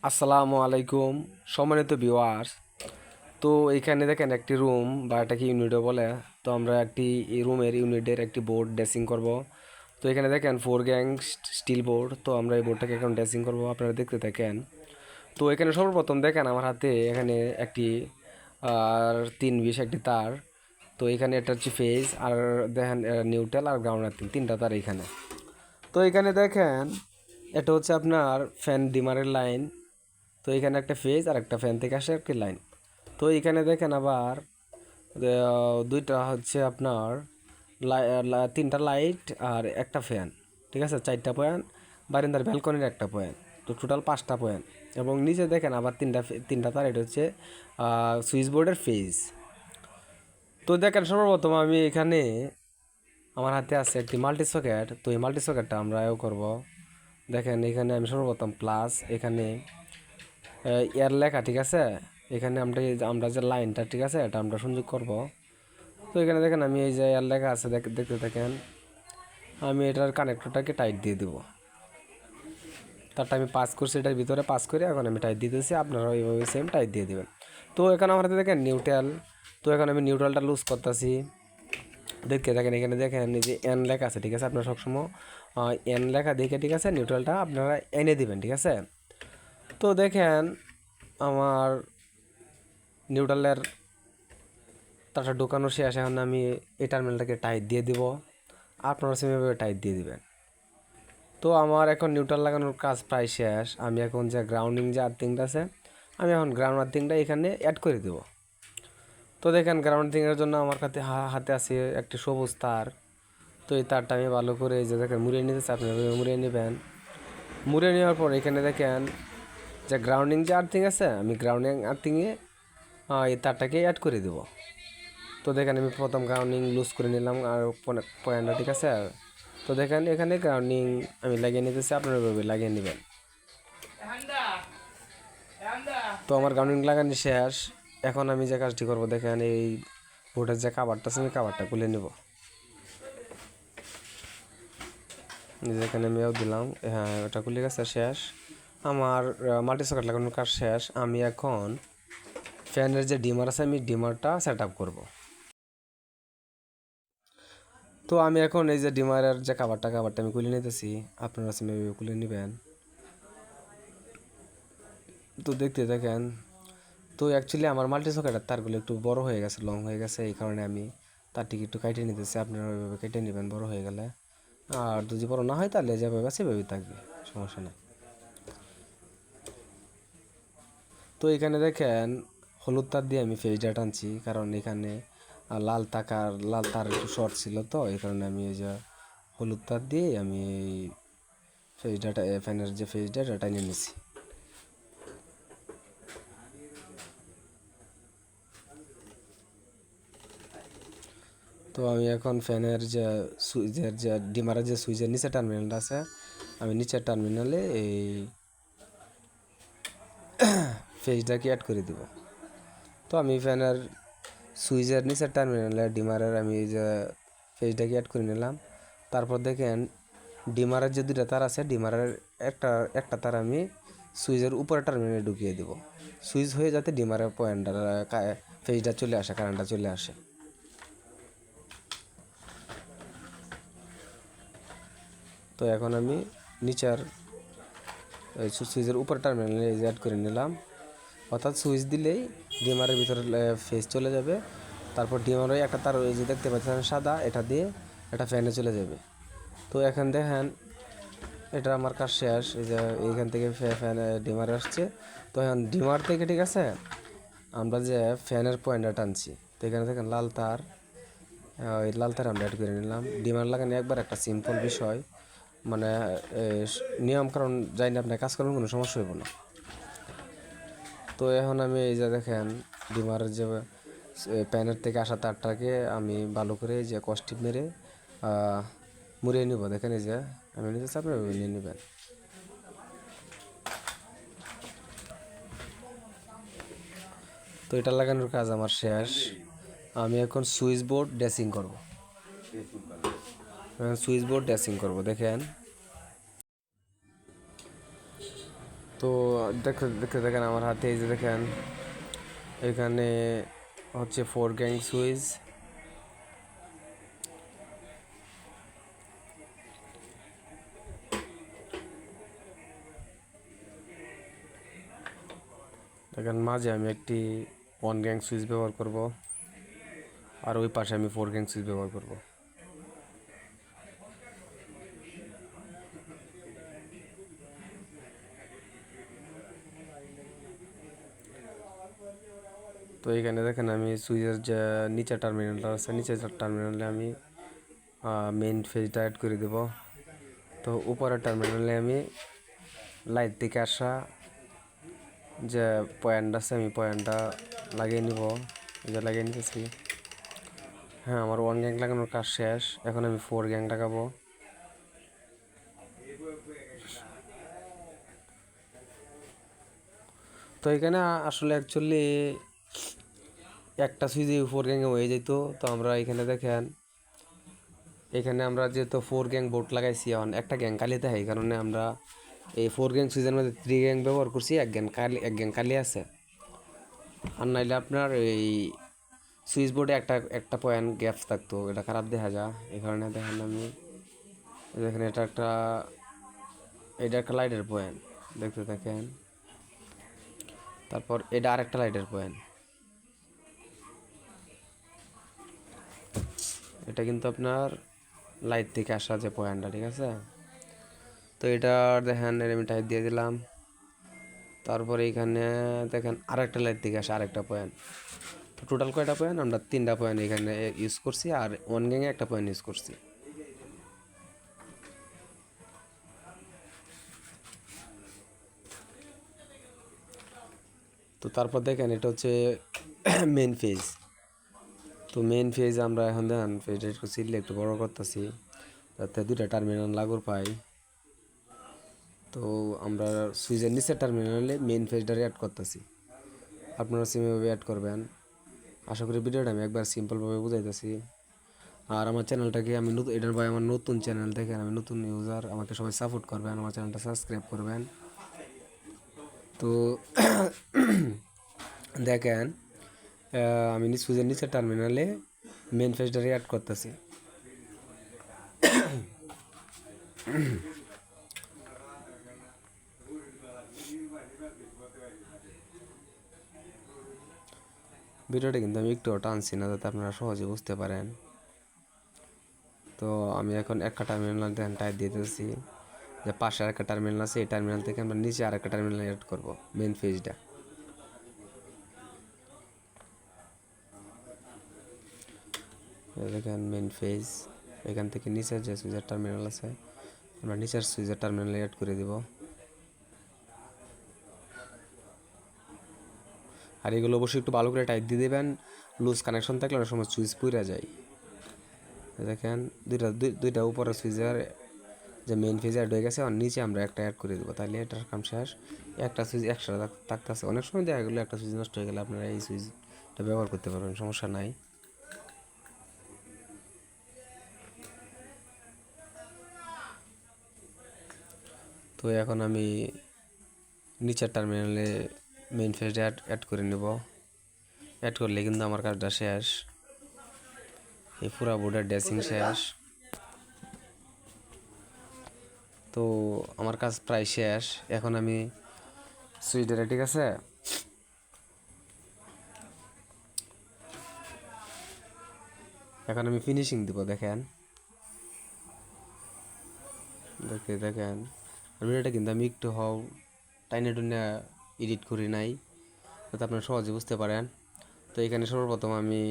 আসসালামু আলাইকুম সম্মানিত ভিউয়ার্স। তো এইখানে দেখেন একটি রুম বা এটাকে ইউনিটও বলে। তো আমরা একটি এই রুমের ইউনিটের একটি বোর্ড ড্রেসিং করব। তো এখানে দেখেন 4 গ্যাং স্টিল বোর্ড। তো আমরা এই বোর্ডটাকে এখন ড্রেসিং করব, আপনারা দেখতে থাকেন। তো এখানে সর্বপ্রথম দেখেন আমার হাতে এখানে একটি আর 3 20 একটি তার। তো এখানে একটা হচ্ছে ফেজ, আর দেখেন নিউট্রাল আর গ্রাউন্ড আর্থিং, তিনটা তার এখানে। তো এখানে দেখেন এটা হচ্ছে আপনার ফ্যান ডিমারের লাইন। তো এখানে একটা ফেজ আর একটা ফ্যান থেকে আসে একটি লাইন। তো এখানে দেখেন আবার দুইটা হচ্ছে আপনার তিনটা লাইট আর একটা ফ্যান, ঠিক আছে, 4টা পয়েন্ট। বারিন্দার ব্যালকনির একটা পয়েন্ট। তো টোটাল 5টা পয়েন্ট। এবং নিচে দেখেন আবার তিনটা তার, এটা হচ্ছে সুইচ বোর্ডের ফেজ। তো দেখেন সর্বপ্রথম আমি এখানে আমার হাতে আছে একটি মাল্টি সকেট। তো এই মাল্টি সকেটটা আমরা করব। দেখেন এখানে আমি সর্বপ্রথম প্লাস, এখানে এয়ার লেখা, ঠিক আছে। এখানে আমরা যে লাইনটা, ঠিক আছে, এটা আমরা সংযোগ করব। তো এখানে দেখেন আমি এই যে এয়ার লেখা আছে দেখতে থাকেন। আমি এটার কানেক্টরটাকে টাইট দিয়ে দেবো। তারটা আমি পাস করছি, এটার ভিতরে পাস করে এখন আমি টাইট দিতেছি, আপনারা ওইভাবে সেম টাইট দিয়ে দেবেন। তো এখানে আমার হাতে দেখেন নিউট্রাল। তো এখন আমি নিউট্রালটা লুজ করতেছি, দেখতে থাকেন। এখানে দেখেন এই যে এন লেখা আছে, ঠিক আছে। আপনারা সবসময় এন লেখা দেখে, ঠিক আছে, নিউট্রালটা আপনারা এনে দিবেন, ঠিক আছে। তো দেখেন আমার নিউট্রালের তারটা ঢোকানো শেষ। এখন আমি এই টার্মিনালটাকে টাইট দিয়ে দিব, আপনারা সেভাবে টাইট দিয়ে দিবেন। তো আমার এখন নিউট্রাল লাগানোর কাজ প্রায় শেষ। আমি এখন যে গ্রাউন্ডিং যে আর্থিংটা আছে, আমি এখন গ্রাউন্ড আর্থিংটা এখানে অ্যাড করে দেব। তো দেখেন গ্রাউন্ড আর্থিংয়ের জন্য আমার হাতে আছে একটি সবুজ তার। তো এই তারটা আমি ভালো করে এই যে দেখেন মুড়িয়ে নিতেছি, আপনি মুড়িয়ে নেবেন। মুড়িয়ে নেওয়ার পর এখানে দেখেন যে গ্রাউন্ডিং যে আর্থিং আছে, আমি গ্রাউন্ডিং আর্থিংয়ে এই তারটাকে অ্যাড করে দেবো। তো দেখেন আমি প্রথম গ্রাউন্ডিং লুজ করে নিলাম আর পয়েন্টটা, ঠিক আছে। তো দেখেন এখানে গ্রাউন্ডিং আমি লাগিয়ে নিতেছি, আপনারা এভাবে লাগিয়ে নেবেন। তো আমার গ্রাউন্ডিং লাগানো শেষ। এখন আমি যে কাজটি করবো, দেখেন এই বোর্ডের যে কাভারটা আছে, আমি কাভারটা খুলে নেব। যেখানে আমিও দিলাম, হ্যাঁ, ওটা খুলে গেছে, শেষ। আমার মাল্টি সকেট লাগানোর কাজ শেষ। আমি এখন ফ্যানের যে ডিমার আছে, আমি ডিমারটা সেট আপ করবো। তো আমি এখন এই যে ডিমারের যে কাভারটা আমি খুলে নিতেছি, আপনারা সেভাবে খুলে নেবেন। তো দেখতে দেখেন। তো অ্যাকচুয়ালি আমার মাল্টি সকেটের তারগুলো একটু বড় হয়ে গেছে, লং হয়ে গেছে, এই কারণে আমি তারটিকে একটু কেটে নিতেছি। আপনারা ওইভাবে কেটে নেবেন বড় হয়ে গেলে। আর যদি বড় না হয় তাহলে যেভাবে আছে সেভাবেই থাকবে, সমস্যা নেই। তো এখানে দেখেন হলুদ তার দিয়ে আমি ফেজটা টানছি, কারণ এখানে লাল তার একটু শর্ট ছিল, তো এই কারণে আমি এই যে হলুদ তার দিয়ে আমি এই ফেজটা, ফ্যানের যে ফেজটা, এটা টানিয়ে নিছি। তো আমি এখন ফ্যানের যে সুইচের যে ডিমারের যে সুইচের নিচে টার্মিনালটা আছে, আমি নিচের টার্মিনালে এই ফেজটাকে অ্যাড করে দিব। তো আমি ফ্যানের সুইচের নিচের টার্মিনালে ডিমারের আমি এই যে ফেজটাকে অ্যাড করে নিলাম। তারপর দেখেন ডিমারের যে দুটা তার আছে, ডিমারের একটা একটা তার আমি সুইচের উপরে টার্মিনালে ঢুকিয়ে দেব। সুইচ হয়ে যাতে ডিমারের পয়েন্টটা ফেজটা চলে আসে, কারেন্টটা চলে আসে। তো এখন আমি নিচের সুইচের উপর টার্মিনালে অ্যাড করে নিলাম। অর্থাৎ সুইচ দিলেই ডিমারের ভিতরে ফেজ চলে যাবে। তারপর ডিমারে একটা তার ওই যে দেখতে পাচ্ছেন সাদা, এটা দিয়ে এটা ফ্যানে চলে যাবে। তো এখন দেখেন এটা আমার কাজ শেষ। এই যে এইখান থেকে ফ্যান ডিমার আসছে। তো এখন ডিমার থেকে, ঠিক আছে, আমরা যে ফ্যানের পয়েন্টটা টানছি, তো এখানে দেখেন লাল তার, ওই লাল তার আমরা অ্যাড করে নিলাম। ডিমার লাগানো একবার একটা সিম্পল বিষয়, মানে নিয়ম কারণ যাই না, আপনার কাজ করার কোনো সমস্যা হইব না। তো এখন আমি এই যে দেখেন ডিমারের যে প্যানের থেকে আসা তারটাকে আমি ভালো করে যে কস্টিপ মেরে মুড়িয়ে নিব। দেখেন এই যে আমি নিজে আপনি নিয়ে নেবেন। তো এটা লাগানোর কাজ আমার শেষ। আমি এখন সুইচ বোর্ড ড্রেসিং করব। সুইচ বোর্ড ড্রেসিং করব, দেখেন। তো দেখতে দেখেন আমার হাতে, এই যে দেখেন এখানে হচ্ছে 4 গ্যাং সুইচ। দেখেন মাঝে আমি একটি 1 গ্যাং সুইচ ব্যবহার করব, আর ওই পাশে আমি 4 গ্যাং সুইচ ব্যবহার করব। তো এইখানে দেখেন আমি সুইচের যে নিচে টার্মিনালটা আছে, নিচে টার্মিনালে আমি মেইন ফেজটা অ্যাড করে দেব। তো উপরের টার্মিনালে আমি লাইট থেকে আসা যে পয়েন্ট আছে, আমি পয়েন্টটা লাগিয়ে নিব। এই যে লাগিয়ে নিতেছি। হ্যাঁ, আমার 1 গ্যাং লাগানোর কাজ শেষ। এখন আমি 4 গ্যাং লাগাবো। তো এখানে আসলে অ্যাকচুয়ালি একটা সুইচে 4 গ্যাংয়ে হয়ে যেত। তো আমরা এখানে দেখেন, এখানে আমরা যেহেতু 4 গ্যাং বোর্ড লাগাইছি, এখন একটা গ্যাং কালি থাকে, এই কারণে আমরা এই 4 গ্যাং সুইচের মধ্যে 3 গ্যাং ব্যবহার করছি। এক গ্যাং কালি আছে। আর নাইলে আপনার এই সুইচ বোর্ডে একটা পয়েন্ট গ্যাপ থাকতো, এটা খারাপ দেখা যায়। এই কারণে দেখেন আমি দেখেন এটা একটা লাইটের পয়েন্ট, দেখতে থাকেন। তারপর এটা আরেকটা লাইটের পয়েন্ট, এটা কিন্তু আপনার লাইট থেকে আসা যে পয়েন্টটা, ঠিক আছে। তো এটা দেখেন আমি টাইপ দিয়ে দিলাম। তারপরে এখানে দেখেন আরেকটা লাইট থেকে আসা আরেকটা পয়েন্ট। তো টোটাল কয়টা পয়েন্ট? আমরা 3টা পয়েন্ট এখানে ইউজ করছি, আর 1 গ্যাংয়ে একটা পয়েন্ট ইউজ করছি। তো তারপর দেখেন এটা হচ্ছে মেন ফেজ। তো মেন ফেজ আমরা এখন দেখেন ফেজটা একটু সিললে একটু বড় করতেছি, যাতে 2টা টার্মিনাল লাগুর পাই। তো আমরা সুইচের নিচের টার্মিনালে মেন ফেজটারে অ্যাড করতেছি। আপনারা সেমভাবে অ্যাড করবেন। আশা করি ভিডিওটা আমি একবার সিম্পলভাবে বুঝাইতেছি। আর আমার চ্যানেলটাকে আমি এটার ভাই আমার নতুন চ্যানেল, দেখেন আমি নতুন ইউজার, আমাকে সবাই সাপোর্ট করবেন, আমার চ্যানেলটা সাবস্ক্রাইব করবেন। তো দেখেন আমি সুইচের নিচের টার্মিনালে মেন ফেজটারে অ্যাড করতেছি। ভিডিওটা কিন্তু আমি একটু টানছি না, যাতে আপনারা সহজে বুঝতে পারেন। তো আমি এখন একটা টার্মিনাল দেখেন টাইপ দিয়ে দিয়েছি, যে পাশে আরেকটা টার্মিনাল আছে, এই টার্মিনাল থেকে আমরা নিচে আরেকটা টার্মিনাল অ্যাড করব মেন ফেজটা। দেখেন মেন ফেজ, এখান থেকে নিচের যে সুইচের টার্মিনাল আছে, আমরা নিচের সুইচের টার্মিনাল অ্যাড করে দিব। আর এগুলো অবশ্যই একটু ভালো করে টাইট দিয়ে দেবেন, লুজ কানেকশন থাকলে অনেক সময় সুইচ পুড়ে যায়। দেখেন দুইটা উপরে সুইচের যে মেইন ফেজে অ্যাড হয়ে গেছে, আর নিচে আমরা একটা অ্যাড করে দেবো, তাহলে এটার কাম শেষ। একটা সুইচ একসাথে থাকতেছে, অনেক সময় দেখা গেলো একটা সুইচ নষ্ট হয়ে গেলে আপনারা এই সুইচটা ব্যবহার করতে পারবেন, সমস্যা নাই। তো এখন আমি নিচের টার্মিনালে মেইন ফেজটা অ্যাড করে নেব। অ্যাড করলে কিন্তু আমার কাজটা শেষ, এই পুরা বোর্ডের ড্রেসিং শেষ। তো আমার কাজ প্রায় শেষ। এখন আমি সুইচটা, ঠিক আছে, এখন আমি ফিনিশিং দিব। দেখেন দেখেন ভিডিওটা কিন্তু আমি একটু টাইনে টুনে এডিট করি নাই, যাতে আপনারা সহজে বুঝতে পারেন। তো এখানে সর্বপ্রথম আমি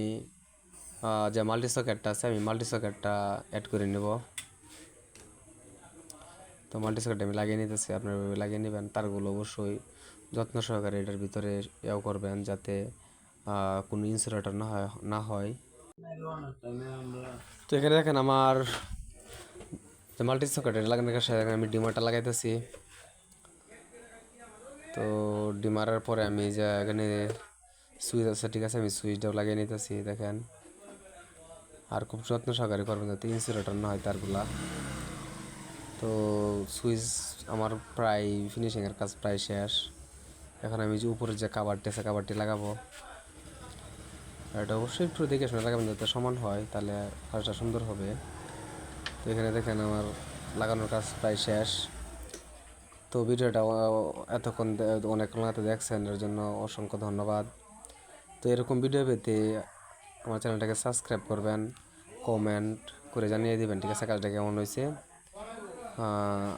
যে মাল্টি সকেটটা আছে, আমি মাল্টি সকেটটা অ্যাড করে নেব। তো মাল্টি সকেট আমি লাগিয়ে নিতেছি, আপনারা লাগিয়ে নেবেন। তারগুলো অবশ্যই যত্ন সহকারে এটার ভিতরে ইয়েও করবেন, যাতে কোনো ইনসুলেটর না হয়। তো এখানে দেখেন আমার যে মাল্টি সকেট লাগানোর সাথে আমি ডিমারটা লাগাইতেছি। তো ডিমারের পরে আমি যে এখানে সুইচ আছে, ঠিক আছে, আমি সুইচটাও লাগিয়ে নিতেছি। দেখেন, আর খুব যত্ন সহকারে করবেন যাতে ইনসুলেটর না হয় তারগুলা। তো সুইচ আমার প্রায় ফিনিশিংয়ের কাজ প্রায় শেষ। এখন আমি যে উপরে যে কাভারটি আছে কাভারটি লাগাবো। এটা অবশ্যই একটু দেখে শুনে লাগাবেন যাতে সমান হয়, তাহলে কাজটা সুন্দর হবে। তো এখানে দেখেন আমার লাগানোর কাজ প্রায় শেষ। তো ভিডিওটা এতক্ষণ অনেকক্ষণ হাতে দেখছেন, এর জন্য অসংখ্য ধন্যবাদ। তো এরকম ভিডিও পেতে আমার চ্যানেলটাকে সাবস্ক্রাইব করবেন, কমেন্ট করে জানিয়ে দিবেন, ঠিক আছে, কাজটা কেমন হয়েছে।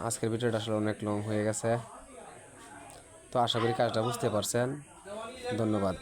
আজকের ভিডিওটা আসলে অনেক লং হয়ে গেছে, তো আশা করি কাজটা বুঝতে পারছেন। ধন্যবাদ।